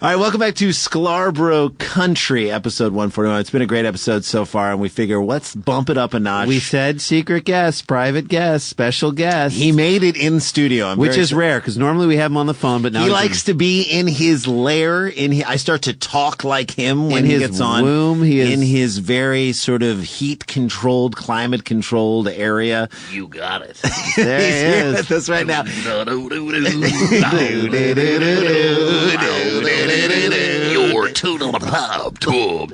All right, welcome back to Scarborough Country, episode 141. It's been a great episode so far, and we figure let's bump it up a notch. We said secret guest, private guest, special guest. He made it in studio, which is rare because normally we have him on the phone, but now he likes to be in his lair. I start to talk like him when he gets on. Womb, in his very sort of heat-controlled, climate-controlled area. You got it. There he is with us right now. Your tuna pop, Tom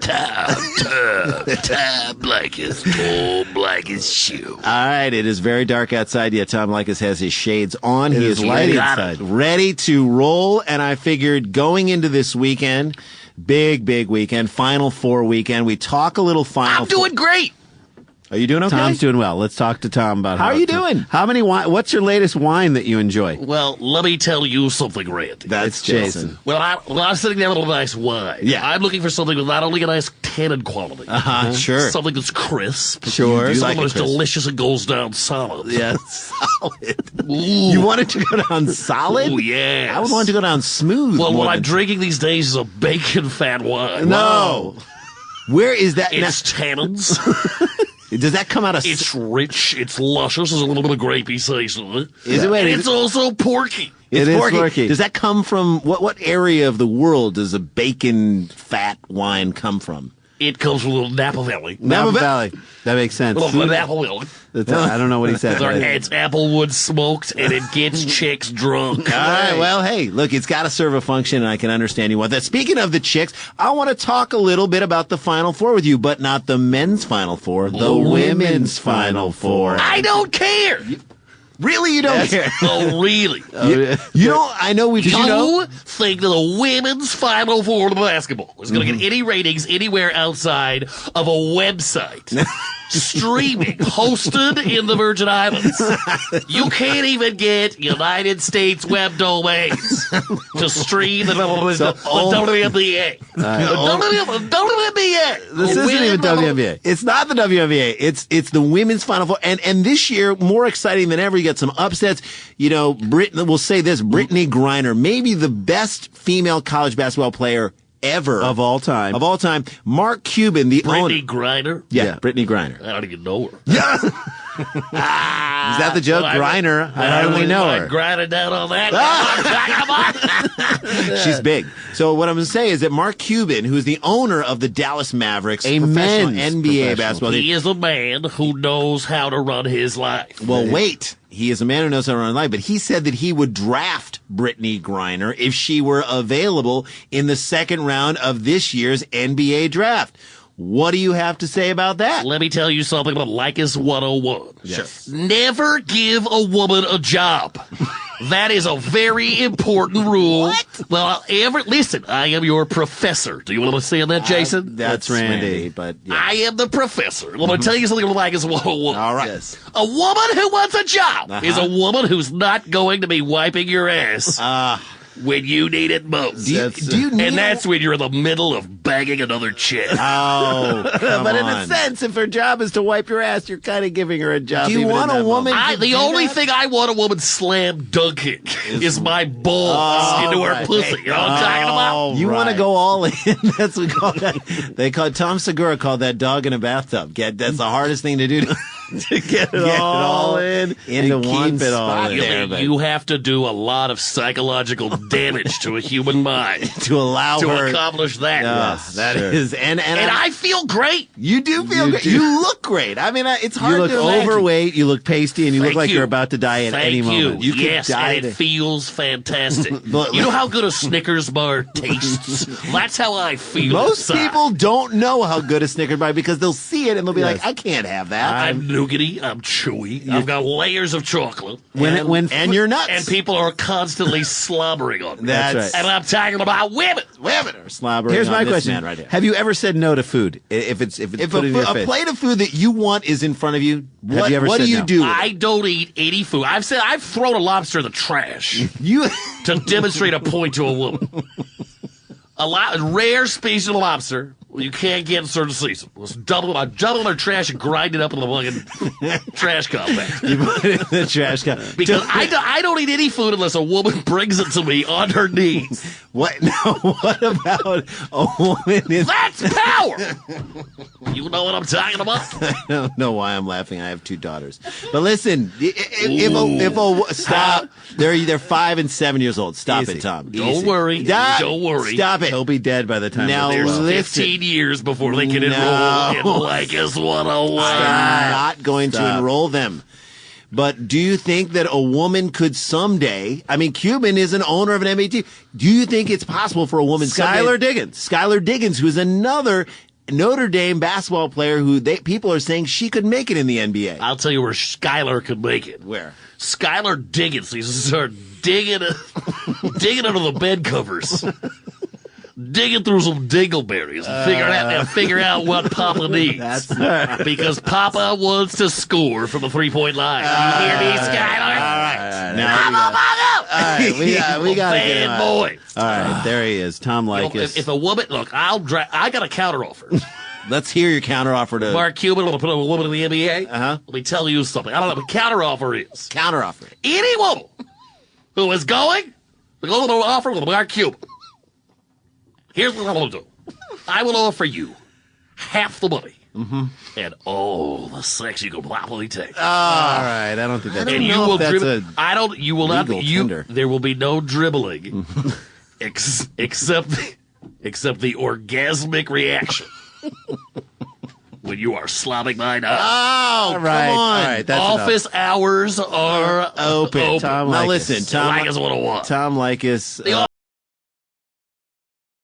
Leykis, Tom Leykis shoe. All right, it is very dark outside, yet Tom Leykis has his shades on. He is light inside, ready to roll, and I figured going into this weekend, big weekend, Final Four weekend, we talk a little Final Four. I'm doing great. Are you doing okay? Tom's doing well. Let's talk to Tom about how are you doing? How many wine? What's your latest wine that you enjoy? Well, let me tell you something, Randy. That's Jason. Well, I'm sitting there with a nice wine. Yeah. I'm looking for something with not only a nice tannin quality. Sure. Something that's crisp. Sure. Something that's delicious and goes down solid. Yeah, solid. You wanted to go down solid? Oh, yeah. I would want to go down smooth. Well, what I'm drinking these days is a bacon fat wine. No. Where is that? It's tannins. Does that come out of... It's rich, it's luscious, there's a little bit of grapey season in it. Is it? And it's also porky. It's It is porky. porky. Does that come from... What area of the world does a bacon fat wine come from? It comes from a little Napa Valley. Napa Valley. That makes sense. Little Napa Valley. I don't know what he said. It's applewood smoked, and it gets chicks drunk. All right, well, hey, look, it's got to serve a function, and I can understand you want that. Speaking of the chicks, I want to talk a little bit about the Final Four with you, but not the men's Final Four, the women's Final Four. I don't care. Really, you don't care? Oh, really? You know, I know we've... You think that the women's Final Four of basketball is going to get any ratings anywhere outside of a website? Streaming, hosted in the Virgin Islands. You can't even get United States web domains to stream the WNBA. WNBA. This isn't even WNBA. It's not the WNBA. It's the women's Final Four. And this year, more exciting than ever, you got some upsets. You know, we'll say this, Brittany Griner, maybe the best female college basketball player ever. Of all time. Mark Cuban, the Brittany owner. Griner? Yeah, Brittany Griner. I don't even know her. Yeah. Is that the joke? Griner. I hardly know her. Grinding down on that. She's big. So what I'm going to say is that Mark Cuban, who's the owner of the Dallas Mavericks, A professional men's NBA basketball team. He is a man who knows how to run his life. Well, wait. He is a man who knows how to run life, but he said that he would draft Brittany Griner if she were available in the second round of this year's NBA draft. What do you have to say about that? Let me tell you something about Leykis 101. Yes. Never give a woman a job. That is a very important rule. What? Well, listen, I am your professor. Do you want to say that, Jason? That's Randy, but yeah. I am the professor. I'm going to tell you something about Leykis 101. All right. Yes. A woman who wants a job is a woman who's not going to be wiping your ass when you need it most. And that's when you're in the middle of banging another chick. Oh, come But in on. a sense, if her job is to wipe your ass, you're kind of giving her a job. Do you even want in a that woman- moment. The only thing I want a woman slam dunking is my balls into her right. pussy. You know what I'm talking about? You want to right. go all in. That's what we call that. Tom Segura called that dog in a bathtub. That's the hardest thing to do to get it all in into and one keep it all spot in. there, but You have to do a lot of psychological damage to a human mind to allow to her. accomplish that. Yes, that is, and I feel great. you do feel You great. do. You look great. I mean, it's hard You look to imagine. overweight, you look pasty, and you look Thank like you. you're about to die at Thank any moment. you. could Yes, die. and it feels fantastic. Look- You know how good a Snickers bar tastes? That's how I feel. Most inside. people don't know how good a Snickers bar because they'll see it and they'll be Yes. like, I can't have that. I'm nougaty. I'm chewy. I've got layers of chocolate. and you're nuts. And people are constantly slobbering on me. That's right. And I'm talking about women. women are slobbering. Here's on my this question: man right here. have you ever said no to food? If it's If put in your a face? plate of food that you want is in front of you, what, you ever what do said you no? do? with I it? don't eat any food. I've thrown a lobster in the trash You to demonstrate a point to a woman. A rare species of lobster you can't get in certain season. Just dump in our trash and grind it up in the fucking trash compact. You put it in the trash can. Because I don't eat any food unless a woman brings it to me on her knees. What? No. What about a woman? That's power. You know what I'm talking about? I don't know why I'm laughing. I have 2 daughters. But listen, if a stop, they're 5 and 7 years old. Stop Easy. it, Tom. Don't worry. Don't worry. Stop it. He'll be dead by the time. Now There's listen. 15 years before they can enroll in Leykis 101. I'm not going to enroll them. But do you think that a woman could someday? I mean, Cuban is an owner of an NBA team. Do you think it's possible for a woman? Skylar Diggins. Skylar Diggins, who's another Notre Dame basketball player who people are saying she could make it in the NBA. I'll tell you where Skylar could make it. Where? Skylar Diggins needs to start digging under the bed covers. Digging through some dingleberries and figure out what Papa needs. Because Papa wants to score from the 3-point line. You hear me, Skylar? All right. Now Come on, Papa! All right, we got to get him. Bad boy. All right, there he is, Tom Leykis. If a woman, look, I got a counteroffer. Let's hear your counteroffer to Mark Cuban will put a woman in the NBA. Uh-huh. Let me tell you something. I don't know what counteroffer is. counteroffer. Any woman who is going to go to an offer with Mark Cuban. Here's what I will do. I will offer you half the money. Mm-hmm. And all the sex you can probably take. All right, I don't think that's. And you will dribble. You will not. tender. There will be no dribbling, except the orgasmic reaction when you are slobbing mine up. Oh, All right, come on. all right, that's Office hours are open. Tom Now Leykis. listen, Tom. Leykis 101. Tom Leykis.